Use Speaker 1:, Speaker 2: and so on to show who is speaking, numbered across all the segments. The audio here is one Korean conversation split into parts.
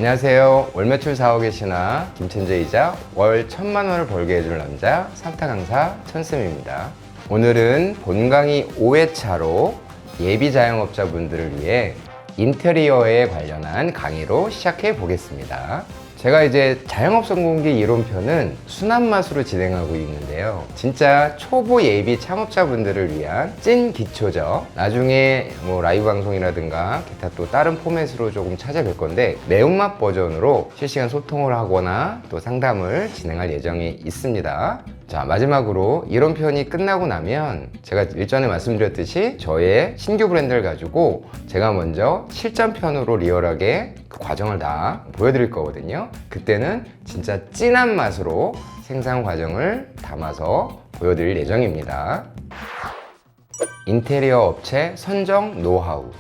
Speaker 1: 안녕하세요. 월 매출 4억 계시나 김천재이자 월 1,000만 원을 벌게 해줄 남자 산타 강사 천쌤입니다. 오늘은 본 강의 5회차로 예비 자영업자분들을 위해 인테리어에 관련한 강의로 시작해 보겠습니다. 제가 이제 자영업 성공기 이론편은 순한 맛으로 진행하고 있는데요. 진짜 초보 예비 창업자분들을 위한 찐 기초죠. 나중에 뭐 라이브 방송이라든가 기타 또 다른 포맷으로 조금 찾아뵐 건데 매운맛 버전으로 실시간 소통을 하거나 또 상담을 진행할 예정이 있습니다. 자, 마지막으로 이론편이 끝나고 나면 제가 일전에 말씀드렸듯이 저의 신규 브랜드를 가지고 제가 먼저 실전편으로 리얼하게 그 과정을 다 보여드릴 거거든요. 그때는 진짜 진한 맛으로 생산 과정을 담아서 보여드릴 예정입니다. 인테리어 업체 선정 노하우.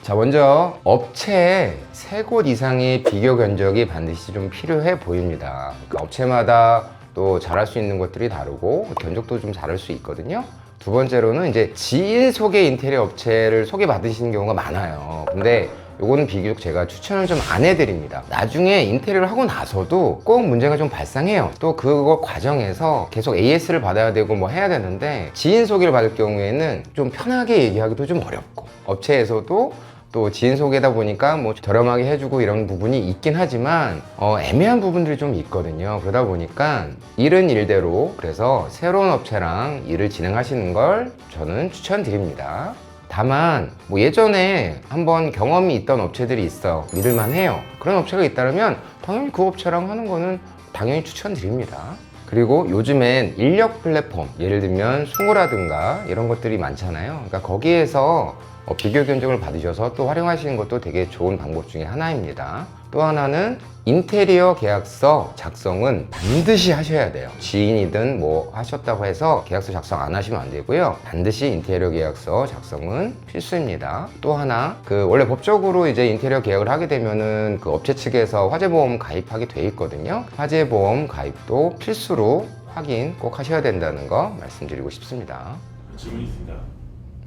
Speaker 1: 자, 먼저 업체에 3곳 이상의 비교 견적이 반드시 좀 필요해 보입니다. 그러니까 업체마다 또 잘할 수 있는 것들이 다르고 견적도 좀 다를 수 있거든요. 두 번째로는 이제 지인 소개 인테리어 업체를 소개받으시는 경우가 많아요. 근데 요거는 비교적 제가 추천을 좀 안 해드립니다. 나중에 인테리어를 하고 나서도 꼭 문제가 좀 발생해요. 또 그거 과정에서 계속 AS를 받아야 되고 뭐 해야 되는데 지인 소개를 받을 경우에는 좀 편하게 얘기하기도 좀 어렵고 업체에서도 또 지인 소개다 보니까 뭐 저렴하게 해주고 이런 부분이 있긴 하지만 애매한 부분들이 좀 있거든요. 그러다 보니까 일은 일대로 그래서 새로운 업체랑 일을 진행하시는 걸 저는 추천드립니다. 다만 뭐 예전에 한번 경험이 있던 업체들이 있어 믿을만 해요. 그런 업체가 있다면 당연히 그 업체랑 하는 거는 당연히 추천드립니다. 그리고 요즘엔 인력 플랫폼, 예를 들면 숭고라든가 이런 것들이 많잖아요. 그러니까 거기에서 비교 견적을 받으셔서 또 활용하시는 것도 되게 좋은 방법 중에 하나입니다. 또 하나는 인테리어 계약서 작성은 반드시 하셔야 돼요. 지인이든 뭐 하셨다고 해서 계약서 작성 안 하시면 안 되고요. 반드시 인테리어 계약서 작성은 필수입니다. 또 하나, 원래 법적으로 이제 인테리어 계약을 하게 되면은 그 업체 측에서 화재보험 가입하게 돼 있거든요. 화재보험 가입도 필수로 확인 꼭 하셔야 된다는 거 말씀드리고 싶습니다.
Speaker 2: 질문이 있습니다.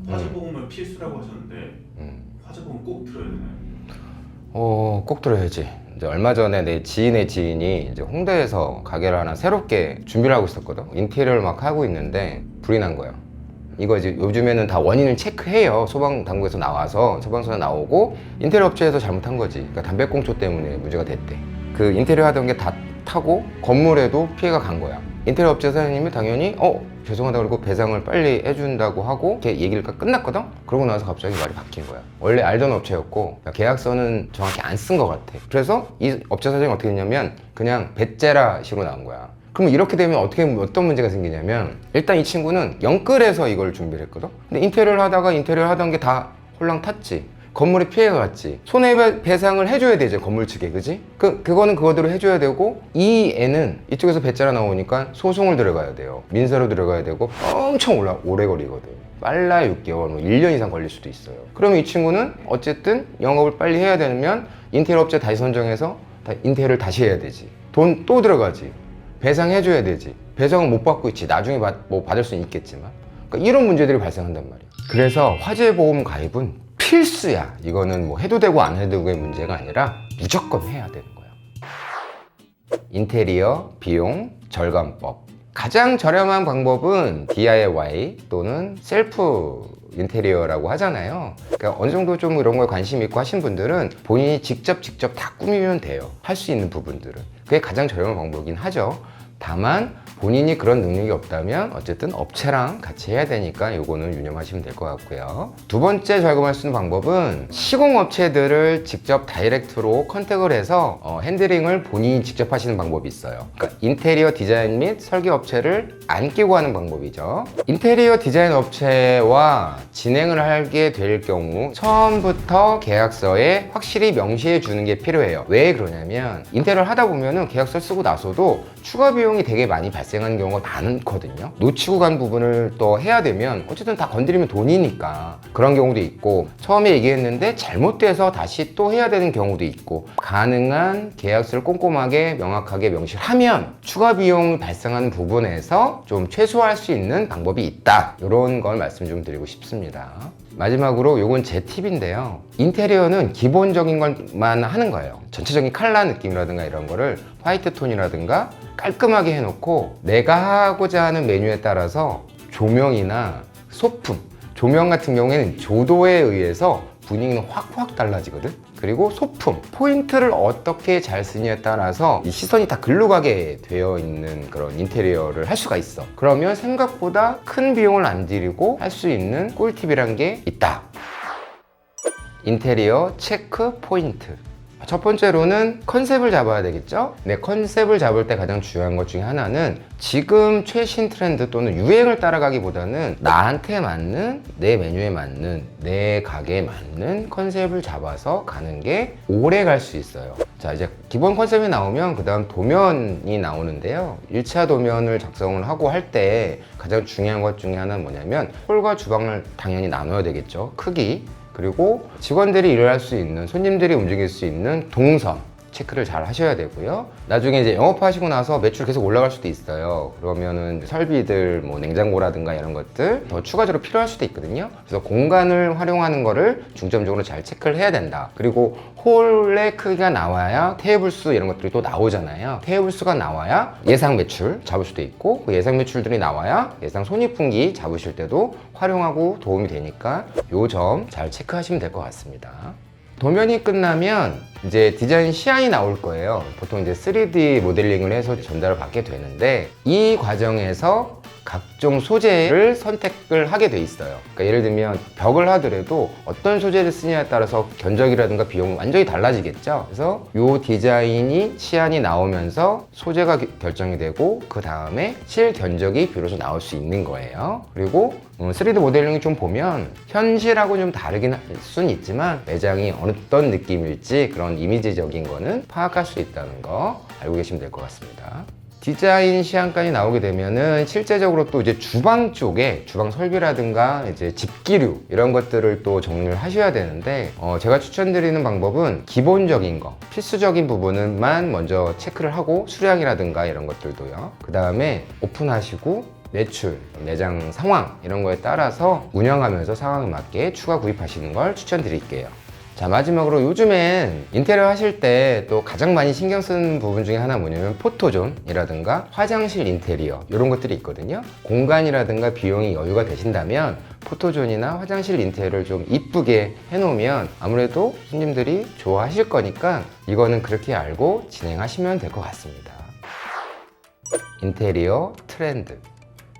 Speaker 2: 화재보험은 필수라고 하셨는데 화재보험 꼭 들어야 되나요?
Speaker 1: 꼭 들어야지. 이제 얼마 전에 내 지인의 지인이 이제 홍대에서 가게를 하나 새롭게 준비를 하고 있었거든. 인테리어를 막 하고 있는데 불이 난 거야. 이거 이제 요즘에는 다 원인을 체크해요. 소방당국에서 나와서 소방서에 나오고 인테리어 업체에서 잘못한 거지. 그러니까 담배꽁초 때문에 문제가 됐대. 그 인테리어 하던 게 다 타고 건물에도 피해가 간 거야. 인테리어 업체 사장님이 당연히 죄송하다고 그러고 배상을 빨리 해준다고 하고 걔 얘기를 끝났거든? 그러고 나서 갑자기 말이 바뀐 거야. 원래 알던 업체였고 계약서는 정확히 안 쓴 것 같아. 그래서 이 업체 사장이 어떻게 했냐면 그냥 배째라 식으로 나온 거야. 그럼 이렇게 되면 어떤 문제가 생기냐면 일단 이 친구는 영끌해서 이걸 준비를 했거든? 근데 인테리어를 하다가 인테리어를 하던 게 다 홀랑 탔지. 건물에 피해가 갔지. 손해배상을 해줘야 되지, 건물 측에, 그지? 그거는 그거대로 해줘야 되고, 이 애는 이쪽에서 배째라 나오니까 소송을 들어가야 돼요. 민사로 들어가야 되고, 엄청 오래 걸리거든. 빨라 6개월, 뭐 1년 이상 걸릴 수도 있어요. 그러면 이 친구는 어쨌든 영업을 빨리 해야 되면 인테리어 업체 다시 선정해서 인테리어를 다시 해야 되지. 돈 또 들어가지. 배상해줘야 되지. 배상은 못 받고 있지. 나중에 뭐 받을 수는 있겠지만. 그러니까 이런 문제들이 발생한단 말이야. 그래서 화재보험 가입은 필수야. 이거는 뭐 해도 되고 안 해도 되고의 문제가 아니라 무조건 해야 되는 거야. 인테리어 비용 절감법. 가장 저렴한 방법은 DIY 또는 셀프 인테리어라고 하잖아요. 그러니까 어느 정도 좀 이런 거에 관심 있고 하신 분들은 본인이 직접 다 꾸미면 돼요. 할 수 있는 부분들은. 그게 가장 저렴한 방법이긴 하죠. 다만 본인이 그런 능력이 없다면 어쨌든 업체랑 같이 해야 되니까 이거는 유념하시면 될 것 같고요. 두 번째 절감할 수 있는 방법은 시공업체들을 직접 다이렉트로 컨택을 해서 핸들링을 본인이 직접 하시는 방법이 있어요. 그러니까 인테리어 디자인 및 설계 업체를 안 끼고 하는 방법이죠. 인테리어 디자인 업체와 진행을 하게 될 경우 처음부터 계약서에 확실히 명시해 주는 게 필요해요. 왜 그러냐면 인테리어를 하다 보면은 계약서 쓰고 나서도 추가 비용이 되게 많이 발생하는 경우가 많거든요. 놓치고 간 부분을 또 해야 되면 어쨌든 다 건드리면 돈이니까 그런 경우도 있고 처음에 얘기했는데 잘못돼서 다시 또 해야 되는 경우도 있고 가능한 계약서를 꼼꼼하게 명확하게 명시를 하면 추가 비용 발생하는 부분에서 좀 최소화할 수 있는 방법이 있다. 이런 걸 말씀 좀 드리고 싶습니다. 마지막으로 요건 제 팁인데요. 인테리어는 기본적인 것만 하는 거예요. 전체적인 컬러 느낌이라든가 이런 거를 화이트 톤이라든가 깔끔하게 해놓고 내가 하고자 하는 메뉴에 따라서 조명이나 소품, 조명 같은 경우에는 조도에 의해서 분위기는 확 달라지거든. 그리고 소품, 포인트를 어떻게 잘 쓰느냐에 따라서 이 시선이 다 글로 가게 되어 있는 그런 인테리어를 할 수가 있어. 그러면 생각보다 큰 비용을 안 들이고 할 수 있는 꿀팁이란 게 있다. 인테리어 체크 포인트. 첫 번째로는 컨셉을 잡아야 되겠죠? 네, 컨셉을 잡을 때 가장 중요한 것 중에 하나는 지금 최신 트렌드 또는 유행을 따라가기보다는 나한테 맞는, 내 메뉴에 맞는, 내 가게에 맞는 컨셉을 잡아서 가는 게 오래 갈 수 있어요. 자, 이제 기본 컨셉이 나오면 그 다음 도면이 나오는데요. 1차 도면을 작성을 하고 할 때 가장 중요한 것 중에 하나는 뭐냐면 홀과 주방을 당연히 나눠야 되겠죠. 크기. 그리고 직원들이 일할 수 있는, 손님들이 움직일 수 있는 동선 체크를 잘 하셔야 되고요. 나중에 이제 영업하시고 나서 매출 계속 올라갈 수도 있어요. 그러면은 설비들, 뭐 냉장고라든가 이런 것들 더 추가적으로 필요할 수도 있거든요. 그래서 공간을 활용하는 거를 중점적으로 잘 체크를 해야 된다. 그리고 홀의 크기가 나와야 테이블 수 이런 것들이 또 나오잖아요. 테이블 수가 나와야 예상 매출 잡을 수도 있고, 그 예상 매출들이 나와야 예상 손익분기 잡으실 때도 활용하고 도움이 되니까 요 점 잘 체크하시면 될 것 같습니다. 도면이 끝나면 이제 디자인 시안이 나올 거예요. 보통 이제 3D 모델링을 해서 전달을 받게 되는데 이 과정에서 각종 소재를 선택을 하게 돼 있어요. 그러니까 예를 들면 벽을 하더라도 어떤 소재를 쓰냐에 따라서 견적이라든가 비용은 완전히 달라지겠죠. 그래서 이 디자인이 시안이 나오면서 소재가 결정이 되고 그 다음에 실 견적이 비로소 나올 수 있는 거예요. 그리고 3D 모델링을 좀 보면 현실하고 좀 다르긴 할 수는 있지만 매장이 어떤 느낌일지 그런 이미지적인 거는 파악할 수 있다는 거 알고 계시면 될 것 같습니다. 디자인 시안까지 나오게 되면은 실제적으로 또 이제 주방 쪽에 주방 설비라든가 이제 집기류 이런 것들을 또 정리를 하셔야 되는데 제가 추천드리는 방법은 기본적인 거, 필수적인 부분만 먼저 체크를 하고 수량이라든가 이런 것들도요. 그 다음에 오픈하시고 매출, 매장 상황 이런 거에 따라서 운영하면서 상황에 맞게 추가 구입하시는 걸 추천드릴게요. 자, 마지막으로 요즘엔 인테리어 하실 때 또 가장 많이 신경 쓰는 부분 중에 하나 뭐냐면 포토존이라든가 화장실 인테리어 이런 것들이 있거든요. 공간이라든가 비용이 여유가 되신다면 포토존이나 화장실 인테리어를 좀 이쁘게 해놓으면 아무래도 손님들이 좋아하실 거니까 이거는 그렇게 알고 진행하시면 될 것 같습니다. 인테리어 트렌드.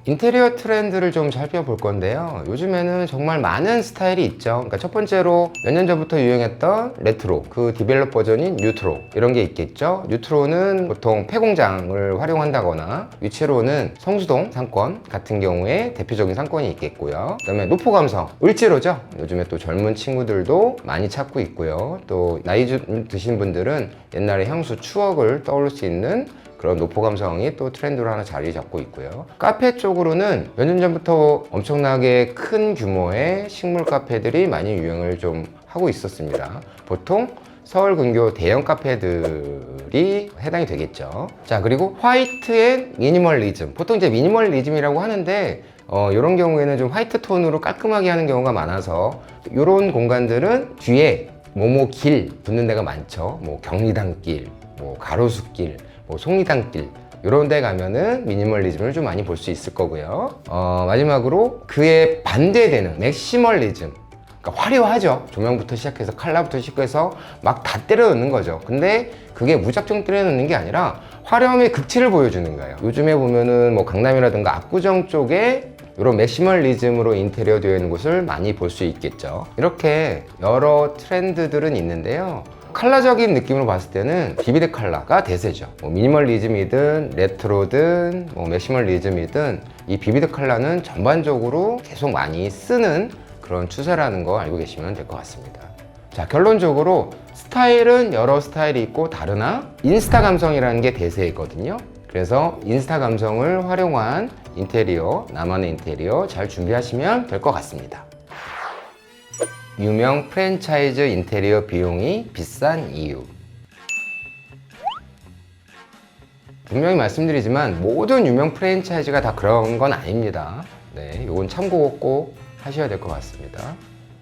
Speaker 1: 인테리어 트렌드를 좀 살펴볼 건데요. 요즘에는 정말 많은 스타일이 있죠. 그러니까 첫 번째로 몇 년 전부터 유행했던 레트로, 그 디벨롭 버전인 뉴트로 이런 게 있겠죠. 뉴트로는 보통 폐공장을 활용한다거나 위치로는 성수동 상권 같은 경우에 대표적인 상권이 있겠고요. 그 다음에 노포 감성, 을지로죠. 요즘에 또 젊은 친구들도 많이 찾고 있고요. 또 나이 드신 분들은 옛날의 향수 추억을 떠올릴 수 있는 그런 노포 감성이 또 트렌드로 하나 자리 잡고 있고요. 카페 쪽으로는 몇 년 전부터 엄청나게 큰 규모의 식물 카페들이 많이 유행을 좀 하고 있었습니다. 보통 서울 근교 대형 카페들이 해당이 되겠죠. 자, 그리고 화이트 앤 미니멀리즘. 보통 이제 미니멀리즘이라고 하는데 이런 경우에는 좀 화이트 톤으로 깔끔하게 하는 경우가 많아서 이런 공간들은 뒤에 뭐뭐 길 붙는 데가 많죠. 뭐 경리단길, 뭐 가로수길, 뭐 속리단길 이런 데 가면은 미니멀리즘을 좀 많이 볼 수 있을 거고요. 마지막으로 그에 반대되는 맥시멀리즘, 그러니까 화려하죠. 조명부터 시작해서 컬러부터 시작해서 막 다 때려 넣는 거죠. 근데 그게 무작정 때려 넣는 게 아니라 화려함의 극치를 보여주는 거예요. 요즘에 보면은 뭐 강남이라든가 압구정 쪽에 이런 맥시멀리즘으로 인테리어 되어 있는 곳을 많이 볼 수 있겠죠. 이렇게 여러 트렌드들은 있는데요. 컬러적인 느낌으로 봤을 때는 비비드 컬러가 대세죠. 뭐 미니멀리즘이든 레트로든 뭐 맥시멀리즘이든 이 비비드 컬러는 전반적으로 계속 많이 쓰는 그런 추세라는 거 알고 계시면 될 것 같습니다. 자, 결론적으로 스타일은 여러 스타일이 있고 다르나 인스타 감성이라는 게 대세거든요. 그래서 인스타 감성을 활용한 인테리어, 나만의 인테리어 잘 준비하시면 될 것 같습니다. 유명 프랜차이즈 인테리어 비용이 비싼 이유. 분명히 말씀드리지만 모든 유명 프랜차이즈가 다 그런 건 아닙니다. 네, 이건 참고 꼭 하셔야 될 것 같습니다.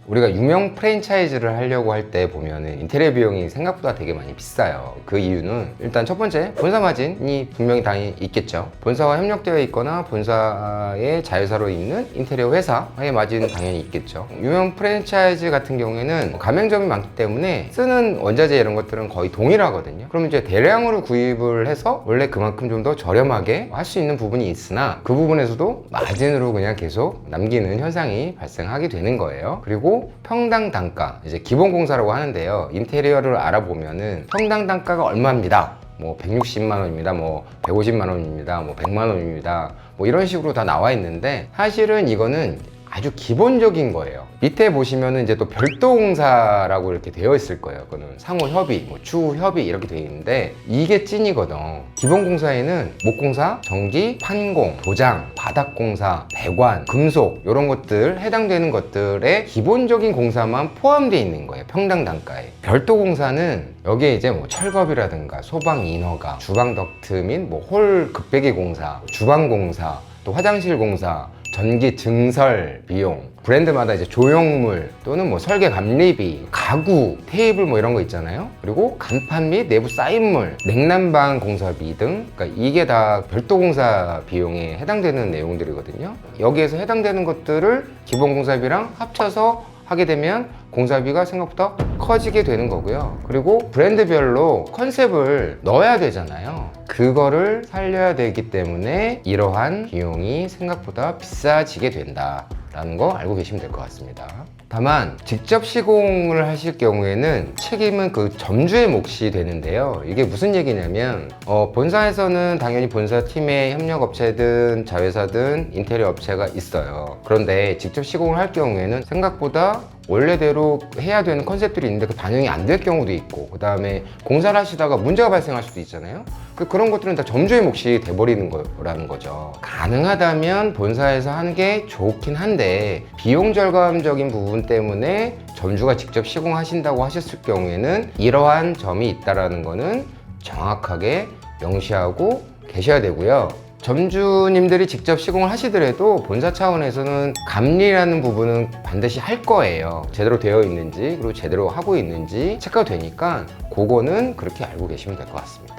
Speaker 1: 우리가 유명 프랜차이즈를 하려고 할 때 보면은 인테리어 비용이 생각보다 되게 많이 비싸요. 그 이유는 일단 첫 번째, 본사 마진이 분명히 당연히 있겠죠. 본사와 협력되어 있거나 본사의 자회사로 있는 인테리어 회사의 마진은 당연히 있겠죠. 유명 프랜차이즈 같은 경우에는 가맹점이 많기 때문에 쓰는 원자재 이런 것들은 거의 동일하거든요. 그럼 이제 대량으로 구입을 해서 원래 그만큼 좀 더 저렴하게 할 수 있는 부분이 있으나 그 부분에서도 마진으로 그냥 계속 남기는 현상이 발생하게 되는 거예요. 그리고 평당 단가, 이제 기본 공사라고 하는데요. 인테리어를 알아보면은 평당 단가가 얼마입니다. 뭐 160만 원입니다. 뭐 150만 원입니다. 뭐 100만 원입니다. 뭐 이런 식으로 다 나와 있는데 사실은 이거는 아주 기본적인 거예요. 밑에 보시면은 이제 또 별도 공사라고 이렇게 되어 있을 거예요. 그거는 상호 협의, 뭐 추후 협의 이렇게 되어 있는데 이게 찐이거든. 기본 공사에는 목공사, 전기, 판공, 도장, 바닥 공사, 배관, 금속 이런 것들 해당되는 것들의 기본적인 공사만 포함되어 있는 거예요. 평당 단가에. 별도 공사는 여기에 이제 뭐 철겁이라든가 소방 인허가, 주방 덕트 및 뭐 홀 급배기 공사, 주방 공사, 또 화장실 공사, 전기 증설 비용, 브랜드마다 이제 조형물 또는 뭐 설계 감리비, 가구, 테이블 뭐 이런 거 있잖아요. 그리고 간판 및 내부 사인물, 냉난방 공사비 등, 그러니까 이게 다 별도 공사 비용에 해당되는 내용들이거든요. 여기에서 해당되는 것들을 기본 공사비랑 합쳐서 하게 되면 공사비가 생각보다 커지게 되는 거고요. 그리고 브랜드별로 컨셉을 넣어야 되잖아요. 그거를 살려야 되기 때문에 이러한 비용이 생각보다 비싸지게 된다라는 거 알고 계시면 될 것 같습니다. 다만 직접 시공을 하실 경우에는 책임은 그 점주의 몫이 되는데요. 이게 무슨 얘기냐면 본사에서는 당연히 본사팀에 협력업체든 자회사든 인테리어 업체가 있어요. 그런데 직접 시공을 할 경우에는 생각보다 원래대로 해야 되는 컨셉들이 있는데 그 반영이 안 될 경우도 있고, 그 다음에 공사를 하시다가 문제가 발생할 수도 있잖아요. 그런 것들은 다 점주의 몫이 돼버리는 거라는 거죠. 가능하다면 본사에서 하는 게 좋긴 한데 비용 절감적인 부분 때문에 점주가 직접 시공하신다고 하셨을 경우에는 이러한 점이 있다는 거는 정확하게 명시하고 계셔야 되고요. 점주님들이 직접 시공을 하시더라도 본사 차원에서는 감리라는 부분은 반드시 할 거예요. 제대로 되어 있는지, 그리고 제대로 하고 있는지 체크가 되니까 그거는 그렇게 알고 계시면 될 것 같습니다.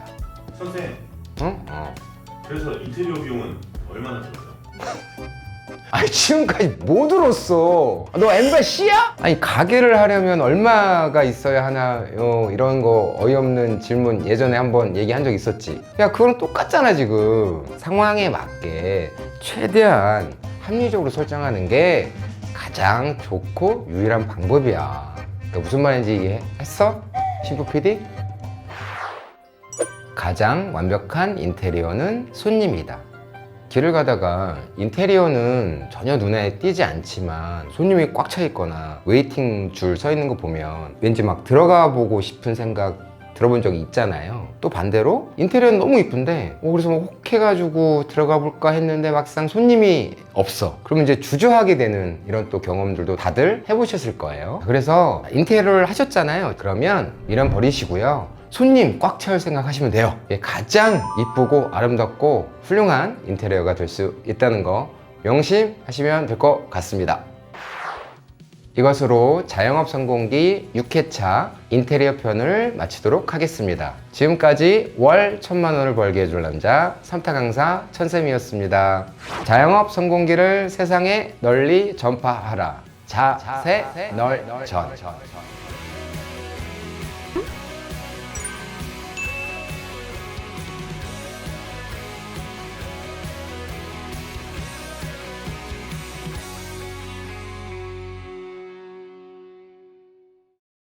Speaker 2: 선생님, 그래서 인테리어 비용은 얼마나 들었어요?
Speaker 1: 아니 지금까지 뭐 들었어? 너 MBC야? 아니 가게를 하려면 얼마가 있어야 하나요? 이런 거 어이없는 질문 예전에 한번 얘기한 적 있었지. 야 그거랑 똑같잖아 지금. 상황에 맞게 최대한 합리적으로 설정하는 게 가장 좋고 유일한 방법이야. 그러니까 무슨 말인지 이해했어? 신부 PD? 가장 완벽한 인테리어는 손님이다. 길을 가다가 인테리어는 전혀 눈에 띄지 않지만 손님이 꽉 차 있거나 웨이팅 줄 서 있는 거 보면 왠지 막 들어가 보고 싶은 생각 들어본 적이 있잖아요. 또 반대로 인테리어는 너무 이쁜데 그래서 막 혹해가지고 들어가 볼까 했는데 막상 손님이 없어. 그러면 이제 주저하게 되는 이런 또 경험들도 다들 해보셨을 거예요. 그래서 인테리어를 하셨잖아요. 그러면 미련 버리시고요. 손님 꽉 채울 생각하시면 돼요. 가장 이쁘고 아름답고 훌륭한 인테리어가 될 수 있다는 거 명심하시면 될 것 같습니다. 이것으로 자영업 성공기 6회차 인테리어 편을 마치도록 하겠습니다. 지금까지 월 1000만 원을 벌게 해줄 남자 삼타 강사 천쌤이었습니다. 자영업 성공기를 세상에 널리 전파하라. 자세 널전.